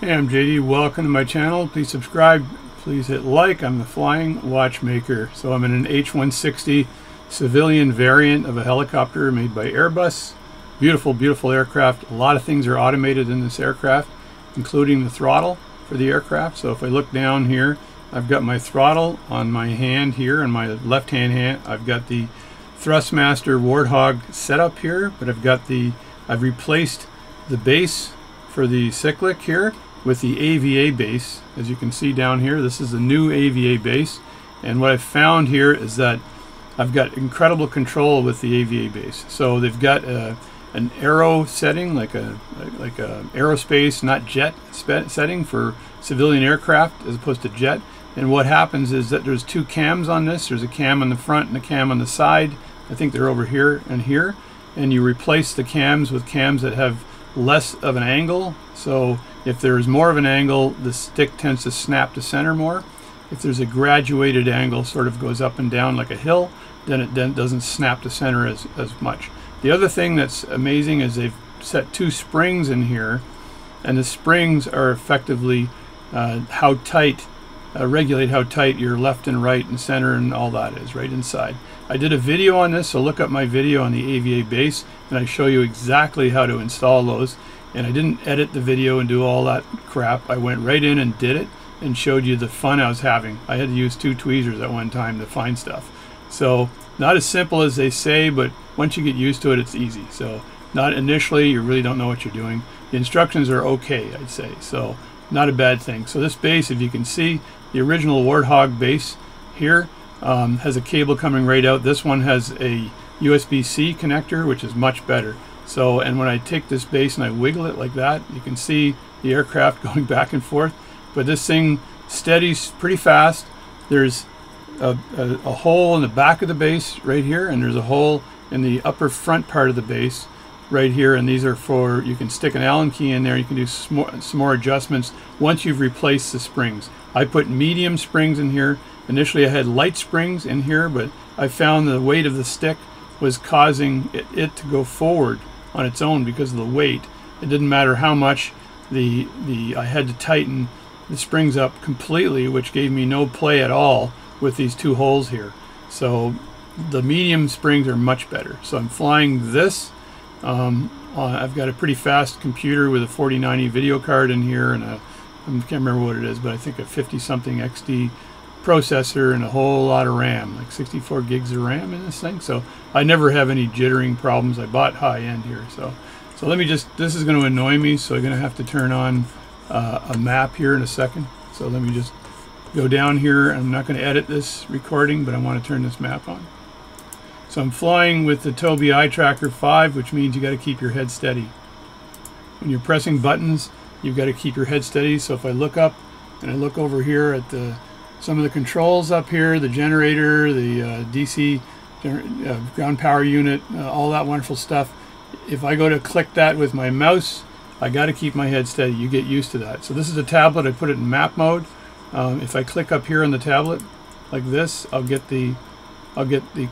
Hey, I'm JD. Welcome to my channel. Please subscribe. Please hit like. I'm the Flying Watchmaker. So I'm in an H160 civilian variant of a helicopter made by Airbus. Beautiful, beautiful aircraft. A lot of things are automated in this aircraft, including the throttle for the aircraft. So if I look down here, I've got my throttle on my hand here, on my left hand. I've got the THRUSTMASTER Warthog setup here, but I've replaced the base for the cyclic here with the AVA base. As you can see down here, this is the new AVA base, and what I've found here is that I've got incredible control with the AVA base. So they've got an aero setting, like a aerospace, not jet setting for civilian aircraft as opposed to jet. And what happens is that there's two cams on this. There's a cam on the front and a cam on the side. I think they're over here and here. And you replace the cams with cams that have less of an angle. So if there's more of an angle, the stick tends to snap to center more. If there's a graduated angle, sort of goes up and down like a hill, then it doesn't snap to center as much. The other thing that's amazing is they've set two springs in here, and the springs are effectively regulate how tight your left and right and center and all that is right inside. I did a video on this, so look up my video on the AVA base, and I show you exactly how to install those. And I didn't edit the video and do all that crap. I went right in and did it and showed you the fun I was having. I had to use 2 tweezers at one time to find stuff. So not as simple as they say, but once you get used to it, it's easy. So not initially, you really don't know what you're doing. The instructions are okay, I'd say, so not a bad thing. So this base, if you can see, the original Warthog base here has a cable coming right out. This one has a USB-C connector, which is much better. So, and when I take this base and I wiggle it like that, you can see the aircraft going back and forth. But this thing steadies pretty fast. There's a hole in the back of the base right here, and there's a hole in the upper front part of the base right here, and these are for, you can stick an Allen key in there. You can do some more adjustments once you've replaced the springs. I put medium springs in here. Initially I had light springs in here, but I found the weight of the stick was causing it to go forward on its own because of the weight. It didn't matter how much I had to tighten the springs up completely, which gave me no play at all with these 2 holes here. So the medium springs are much better. So I'm flying this. I've got a pretty fast computer with a 4090 video card in here, and I can't remember what it is, but I think a 50-something XD processor and a whole lot of RAM, like 64 gigs of RAM in this thing. So I never have any jittering problems. I bought high-end here. So let me just, this is going to annoy me, so I'm going to have to turn on a map here in a second. So let me just go down here. I'm not going to edit this recording, but I want to turn this map on. So I'm flying with the Tobii Eye Tracker 5, which means you got to keep your head steady. When you're pressing buttons, you've got to keep your head steady. So if I look up and I look over here at some of the controls up here, the generator, the DC ground power unit, all that wonderful stuff. If I go to click that with my mouse, I got to keep my head steady. You get used to that. So this is a tablet. I put it in map mode. If I click up here on the tablet like this, I'll get the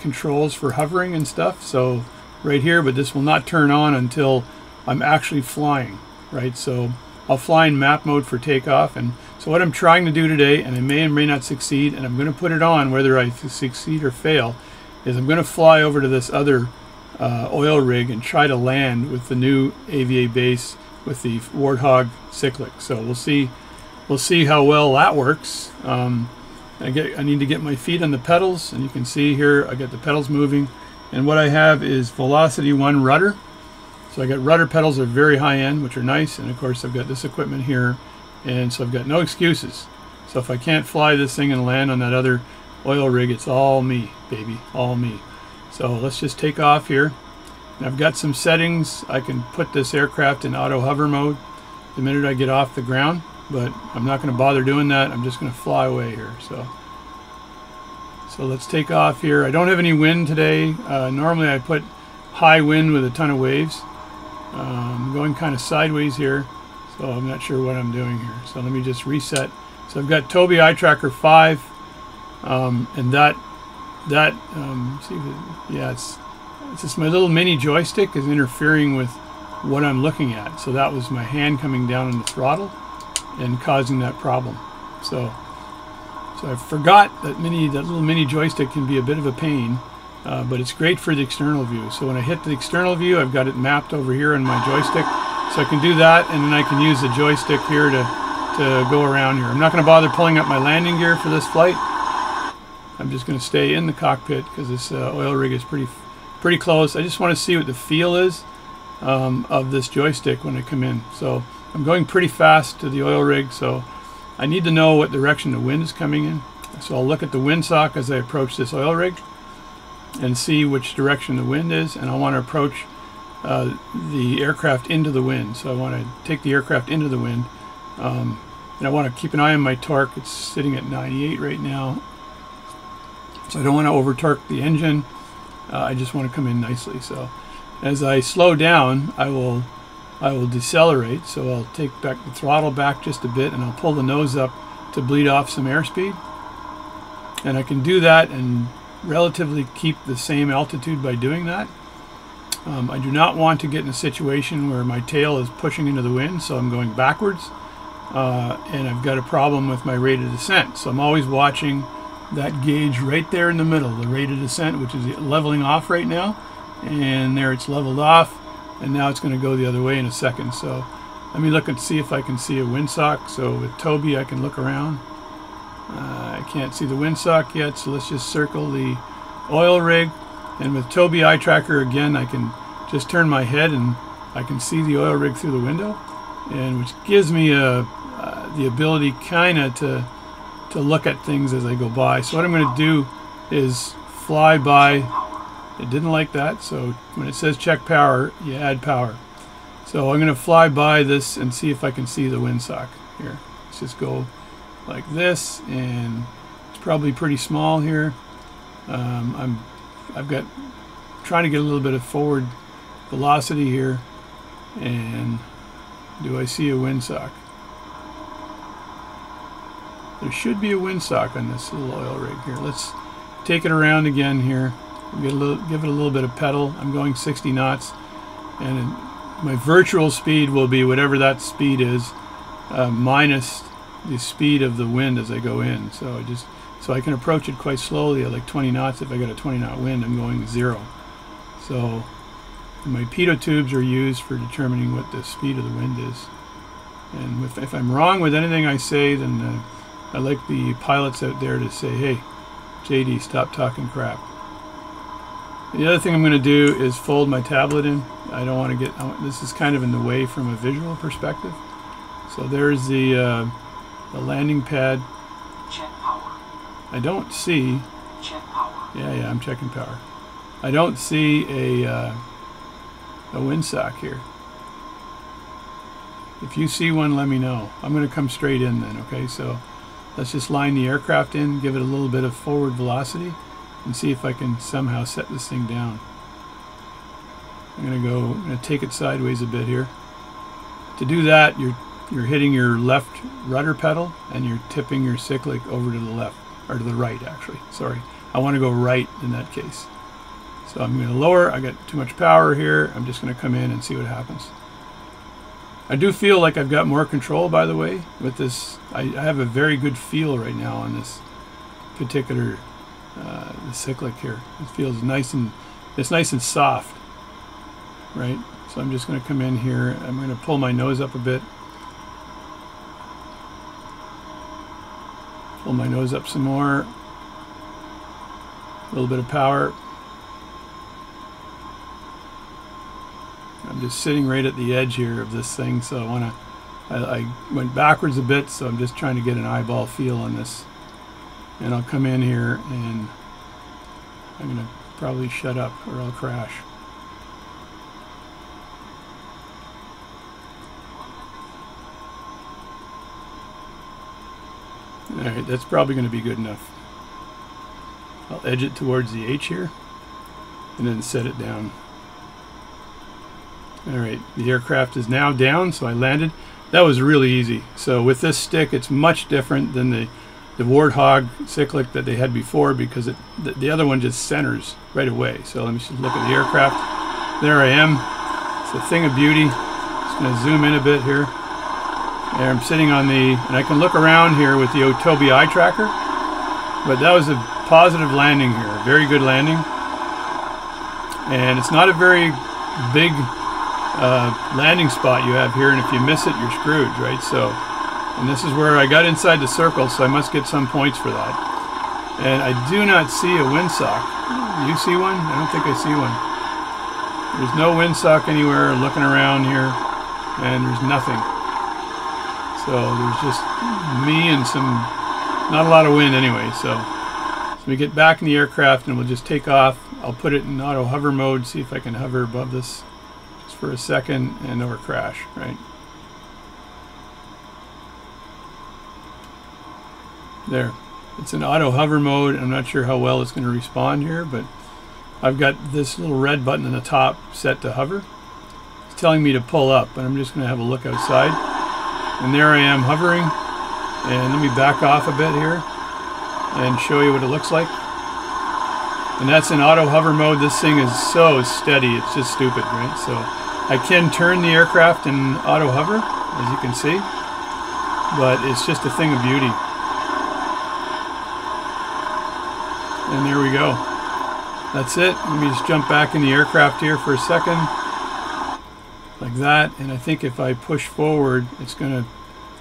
controls for hovering and stuff. So right here, but this will not turn on until I'm actually flying, right? So I'll fly in map mode for takeoff. And so what I'm trying to do today, and I may or may not succeed, and I'm going to put it on whether I succeed or fail, is I'm going to fly over to this other oil rig and try to land with the new AVA base with the Warthog cyclic. So we'll see how well that works. I need to get my feet on the pedals, and you can see here I got the pedals moving, and what I have is Velocity 1 rudder. So I got rudder pedals that are very high end, which are nice, and of course I've got this equipment here, and so I've got no excuses. So if I can't fly this thing and land on that other oil rig, it's all me, baby, all me. So let's just take off here. And I've got some settings. I can put this aircraft in auto hover mode the minute I get off the ground, but I'm not going to bother doing that. I'm just going to fly away here. So let's take off here. I don't have any wind today. Normally I put high wind with a ton of waves. I'm going kind of sideways here, so I'm not sure what I'm doing here. So let me just reset. So I've got Tobii Eye Tracker 5, and see if it's just my little mini joystick is interfering with what I'm looking at. So that was my hand coming down on the throttle. and causing that problem. So I forgot that little mini joystick can be a bit of a pain, but it's great for the external view. So when I hit the external view, I've got it mapped over here on my joystick, so I can do that, and then I can use the joystick here to go around here. I'm not going to bother pulling up my landing gear for this flight. I'm just going to stay in the cockpit because this oil rig is pretty close. I just want to see what the feel is of this joystick when I come in. So I'm going pretty fast to the oil rig, so I need to know what direction the wind is coming in. So I'll look at the windsock as I approach this oil rig and see which direction the wind is, and I want to approach the aircraft into the wind. So I want to take the aircraft into the wind, and I want to keep an eye on my torque. It's sitting at 98 right now, so I don't want to over torque the engine. I just want to come in nicely. So as I slow down, I will decelerate. So I'll take back the throttle back just a bit, and I'll pull the nose up to bleed off some airspeed. And I can do that and relatively keep the same altitude by doing that. I do not want to get in a situation where my tail is pushing into the wind, so I'm going backwards, and I've got a problem with my rate of descent. So I'm always watching that gauge right there in the middle, the rate of descent, which is leveling off right now, and there it's leveled off, and now it's going to go the other way in a second. So let me look and see if I can see a windsock. So with Toby I can look around. I can't see the windsock yet, so let's just circle the oil rig, and with Toby eye tracker again I can just turn my head and I can see the oil rig through the window, and which gives me the ability kind of to look at things as I go by. So what I'm going to do is fly by. It didn't like that, so when it says check power, you add power. So I'm going to fly by this and see if I can see the windsock here. Let's just go like this, and it's probably pretty small here. I've got trying to get a little bit of forward velocity here, and do I see a windsock? There should be a windsock on this little oil rig here. Let's take it around again here. Give it a little bit of pedal. I'm going 60 knots, and my virtual speed will be whatever that speed is, minus the speed of the wind as I go in. So I can approach it quite slowly at like 20 knots. If I got a 20 knot wind, I'm going 0. So my pitot tubes are used for determining what the speed of the wind is. And if I'm wrong with anything I say, then I like the pilots out there to say, hey, JD, stop talking crap. The other thing I'm going to do is fold my tablet in. I don't want to get, this is kind of in the way from a visual perspective. So there's the landing pad. Check power. I don't see. Check power. Yeah, I'm checking power. I don't see a windsock here. If you see one, let me know. I'm going to come straight in then, okay? So let's just line the aircraft in, give it a little bit of forward velocity, and see if I can somehow set this thing down. I'm going to take it sideways a bit here. To do that, you're hitting your left rudder pedal, and you're tipping your cyclic over to the left, or to the right actually. Sorry, I want to go right in that case. So I'm going to lower. I got too much power here. I'm just going to come in and see what happens. I do feel like I've got more control, by the way, with this. I have a very good feel right now on this particular the cyclic here. It feels nice, and it's nice and soft, right? So I'm just going to come in here. I'm going to pull my nose up a bit. Pull my nose up some more. A little bit of power. I'm just sitting right at the edge here of this thing, so I went backwards a bit, so I'm just trying to get an eyeball feel on this. And I'll come in here, and I'm going to probably shut up or I'll crash. Alright, that's probably going to be good enough. I'll edge it towards the H here, and then set it down. Alright, the aircraft is now down, so I landed. That was really easy. So with this stick, it's much different than the Warthog cyclic that they had before, because the other one just centers right away. So let me just look at the aircraft. There I am. It's a thing of beauty. Just going to zoom in a bit here. And I'm sitting on the, and I can look around here with the Tobii eye tracker, but that was a positive landing here, a very good landing. And it's not a very big landing spot you have here, and if you miss it, you're screwed, right? So, and this is where I got inside the circle, so I must get some points for that. And I do not see a windsock. Do you see one? I don't think I see one. There's no windsock anywhere. Looking around here, and there's nothing. So there's just me and some, not a lot of wind anyway. So we get back in the aircraft and we'll just take off. I'll put it in auto hover mode, see if I can hover above this just for a second and never crash, right? There. It's in auto hover mode. I'm not sure how well it's going to respond here, but I've got this little red button in the top set to hover. It's telling me to pull up, but I'm just going to have a look outside. And there I am hovering. And let me back off a bit here and show you what it looks like. And that's in auto hover mode. This thing is so steady, it's just stupid, right? So I can turn the aircraft in auto hover, as you can see, but it's just a thing of beauty. And there we go. That's it. Let me just jump back in the aircraft here for a second, like that. And I think if I push forward, it's going to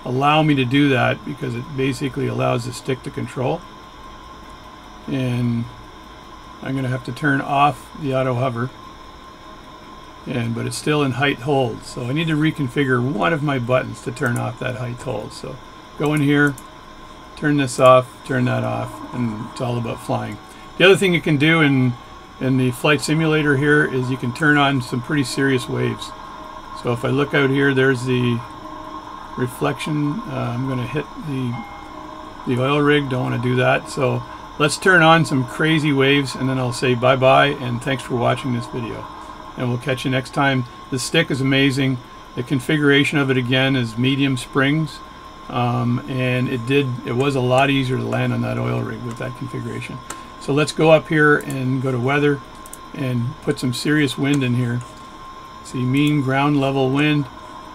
allow me to do that because it basically allows the stick to control. And I'm going to have to turn off the auto hover, but it's still in height hold. So I need to reconfigure one of my buttons to turn off that height hold. So go in here, turn this off, turn that off, and it's all about flying. The other thing you can do in the flight simulator here is you can turn on some pretty serious waves. So if I look out here, there's the reflection. I'm going to hit the oil rig. Don't want to do that. So let's turn on some crazy waves, and then I'll say bye-bye and thanks for watching this video. And we'll catch you next time. The stick is amazing. The configuration of it again is medium springs. And it was a lot easier to land on that oil rig with that configuration. So let's go up here and go to weather and put some serious wind in here. See, mean ground level wind,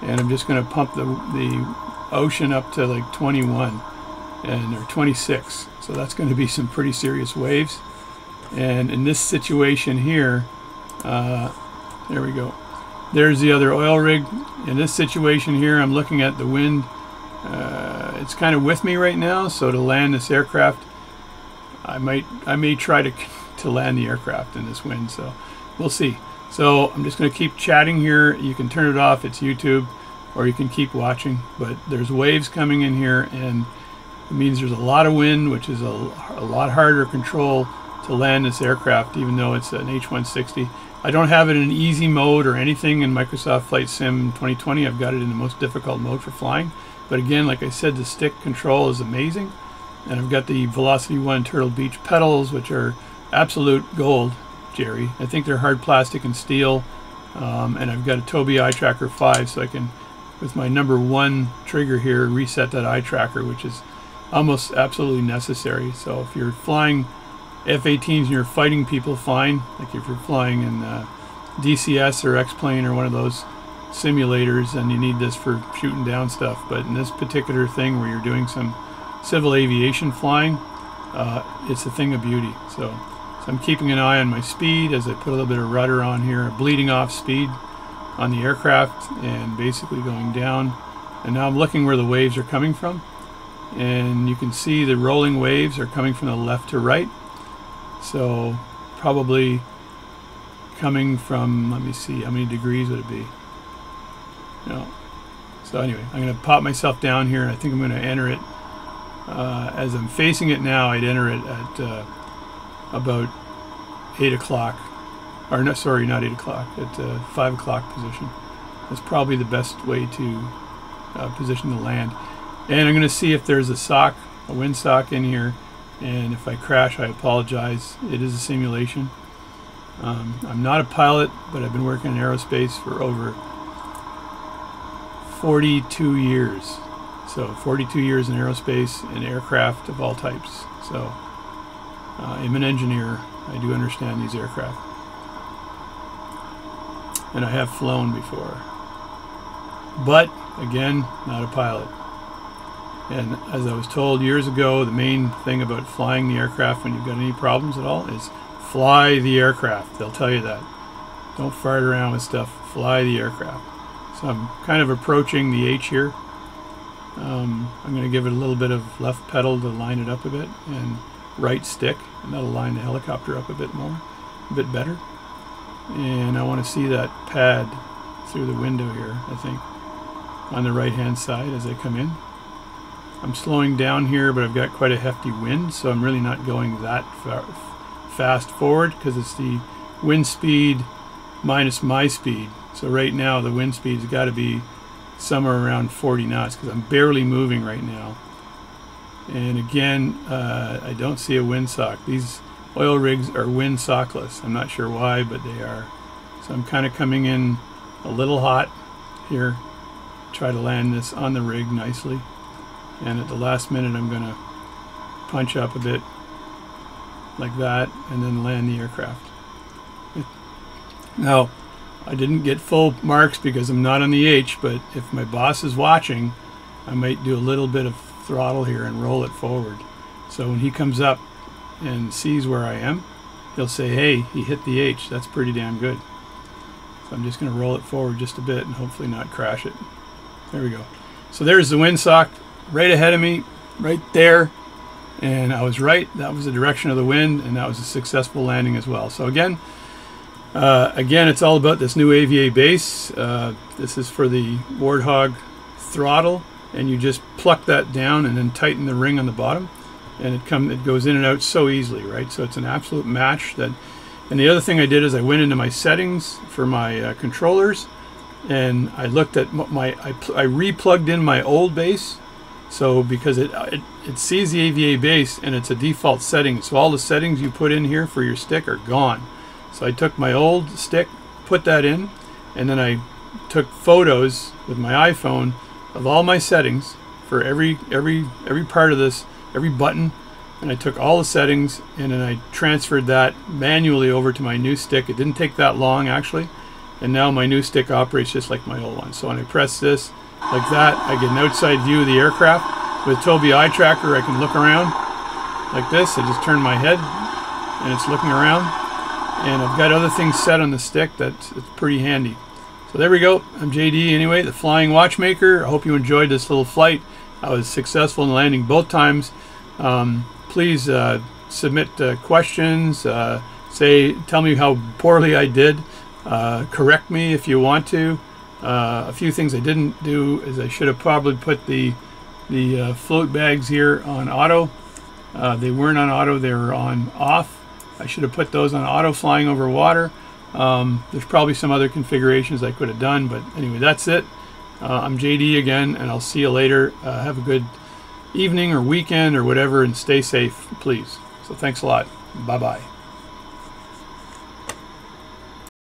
and I'm just going to pump the ocean up to like 21 or 26. So that's going to be some pretty serious waves. And in this situation here, there we go. There's the other oil rig. In this situation here, I'm looking at the wind. It's kind of with me right now, so to land this aircraft, I may try to land the aircraft in this wind, so we'll see. So I'm just going to keep chatting here. You can turn it off, it's YouTube, or you can keep watching, but there's waves coming in here, and it means there's a lot of wind, which is a lot harder to control to land this aircraft, even though it's an H160. I don't have it in easy mode or anything in Microsoft Flight Sim 2020. I've got it in the most difficult mode for flying. But again, like I said, the stick control is amazing. And I've got the Velocity 1 Turtle Beach pedals, which are absolute gold, Jerry. I think they're hard plastic and steel. And I've got a Tobii eye tracker 5, so I can, with my #1 trigger here, reset that eye tracker, which is almost absolutely necessary. So if you're flying F-18s and you're fighting people, fine. Like if you're flying in DCS or X-Plane or one of those simulators, and you need this for shooting down stuff. But in this particular thing where you're doing some civil aviation flying, it's a thing of beauty. So I'm keeping an eye on my speed as I put a little bit of rudder on here, bleeding off speed on the aircraft, and basically going down. And now I'm looking where the waves are coming from, and you can see the rolling waves are coming from the left to right. So probably coming from, let me see, how many degrees would it be? No. So anyway, I'm going to pop myself down here, and I think I'm going to enter it. As I'm facing it now, I'd enter it at about 8 o'clock. Or no, sorry, not 8 o'clock, at 5 o'clock position. That's probably the best way to position the land. And I'm going to see if there's a wind sock in here. And if I crash, I apologize. It is a simulation. I'm not a pilot, but I've been working in aerospace for over 42 years. So 42 years in aerospace and aircraft of all types. So I'm an engineer. I do understand these aircraft. And I have flown before. But Again, not a pilot. And as I was told years ago, the main thing about flying the aircraft when you've got any problems at all is fly the aircraft. They'll tell you that. Don't fart around with stuff. Fly the aircraft. So I'm kind of approaching the H here. I'm going to give it a little bit of left pedal to line it up a bit, and right stick, and that'll line the helicopter up a bit more, a bit better. And I want to see that pad through the window here, I think, on the right hand side as I come in. I'm slowing down here, but I've got quite a hefty wind, so I'm really not going that fast forward, because it's the wind speed minus my speed. So right now the wind speed's got to be somewhere around 40 knots, because I'm barely moving right now. And again, I don't see a windsock. These oil rigs are windsockless. I'm not sure why, but they are. So I'm kind of coming in a little hot here. Try to land this on the rig nicely. And at the last minute I'm going to punch up a bit like that and then land the aircraft. Now, I didn't get full marks because I'm not on the H, but if my boss is watching, I might do a little bit of throttle here and roll it forward. So when he comes up and sees where I am, he'll say, hey, he hit the H. That's pretty damn good. So I'm just going to roll it forward just a bit and hopefully not crash it. There we go. So there's the windsock right ahead of me, right there. And I was right. That was the direction of the wind, and that was a successful landing as well. So again, it's all about this new AVA base. This is for the Warthog throttle, and you just pluck that down and then tighten the ring on the bottom, and it goes in and out so easily, right? So it's an absolute match. And the other thing I did is I went into my settings for my controllers, and I looked at I re-plugged in my old base. So because it sees the AVA base and it's a default setting, so all the settings you put in here for your stick are gone. So I took my old stick, put that in, and then I took photos with my iPhone of all my settings for every part of this, every button, and I took all the settings and then I transferred that manually over to my new stick. It didn't take that long actually, and now my new stick operates just like my old one. So when I press this like that, I get an outside view of the aircraft. With Tobii Eye Tracker, I can look around like this. I just turn my head and it's looking around. And I've got other things set on the stick it's pretty handy. So there we go. I'm JD anyway, the Flying Watchmaker. I hope you enjoyed this little flight. I was successful in landing both times. Please submit questions. Tell me how poorly I did. Correct me if you want to. A few things I didn't do is I should have probably put the float bags here on auto. They weren't on auto, they were on off. I should have put those on auto flying over water. There's probably some other configurations I could have done, but anyway, that's it. I'm JD again, and I'll see you later. Have a good evening or weekend or whatever, and stay safe, please. So thanks a lot. Bye-bye.